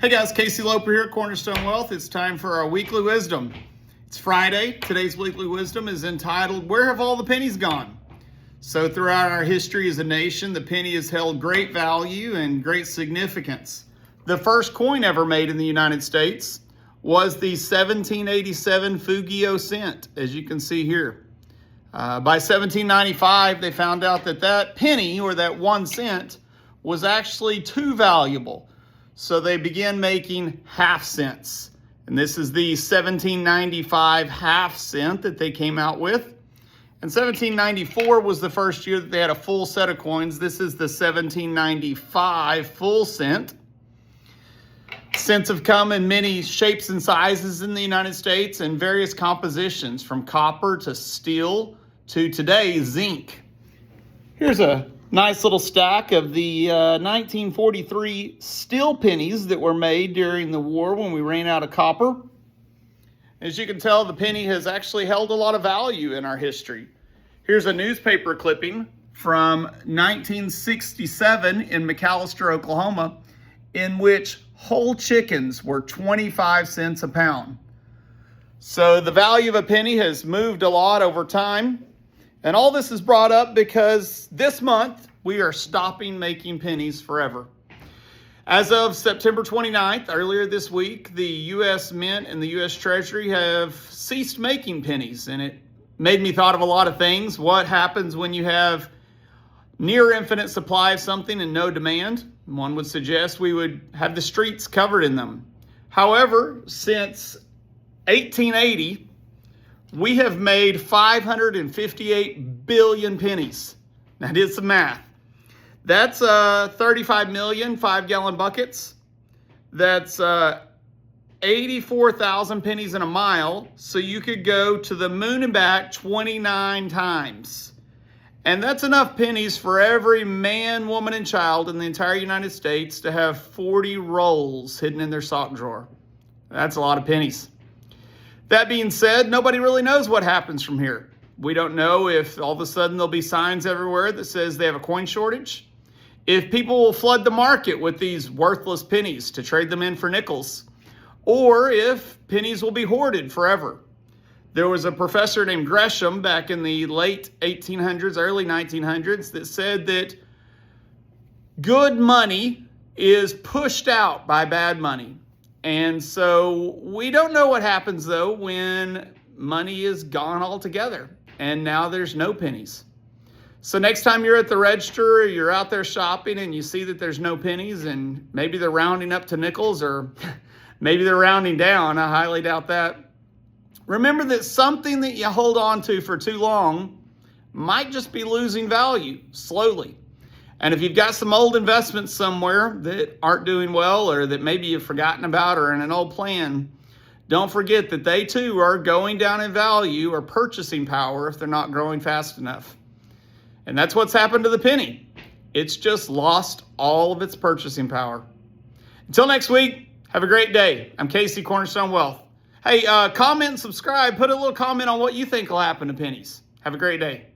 Hey guys, Casey Loper here, Cornerstone Wealth. It's time for our weekly wisdom. It's Friday. Today's weekly wisdom is entitled, Where Have All the Pennies Gone? So throughout our history as a nation, the penny has held great value and great significance. The first coin ever made in the United States was the 1787 Fugio cent, as you can see here. By 1795, they found out that that penny, or that 1 cent, was actually too valuable. So they began making half cents. And this is the 1795 half cent that they came out with. And 1794 was the first year that they had a full set of coins. This is the 1795 full cent. Cents have come in many shapes and sizes in the United States and various compositions, from copper to steel to today, zinc. Here's a nice little stack of the 1943 steel pennies that were made during the war when we ran out of copper. As you can tell, the penny has actually held a lot of value in our history. Here's a newspaper clipping from 1967 in McAlester, Oklahoma, in which whole chickens were 25 cents a pound. So the value of a penny has moved a lot over time. And all this is brought up because this month we are stopping making pennies forever. As of September 29th, earlier this week, the U.S. Mint and the U.S. Treasury have ceased making pennies. And it made me thought of a lot of things. What happens when you have near infinite supply of something and no demand? One would suggest we would have the streets covered in them. However, since 1880, we have made 558 billion pennies. Now, did some math. That's 35 million 5-gallon buckets. That's 84,000 pennies in a mile. So you could go to the moon and back 29 times. And that's enough pennies for every man, woman, and child in the entire United States to have 40 rolls hidden in their sock drawer. That's a lot of pennies. That being said, nobody really knows what happens from here. We don't know if all of a sudden there'll be signs everywhere that says they have a coin shortage. If people will flood the market with these worthless pennies to trade them in for nickels. Or if pennies will be hoarded forever. There was a professor named Gresham back in the late 1800s, early 1900s, that said that good money is pushed out by bad money. And so we don't know what happens, though, when money is gone altogether and now there's no pennies. So next time you're at the register or you're out there shopping and you see that there's no pennies and maybe they're rounding up to nickels or maybe they're rounding down, I highly doubt that. Remember that something that you hold on to for too long might just be losing value slowly. And if you've got some old investments somewhere that aren't doing well or that maybe you've forgotten about or in an old plan, don't forget that they too are going down in value or purchasing power if they're not growing fast enough. And that's what's happened to the penny. It's just lost all of its purchasing power. Until next week, have a great day. I'm Casey, Cornerstone Wealth. Hey, comment and subscribe. Put a little comment on what you think will happen to pennies. Have a great day.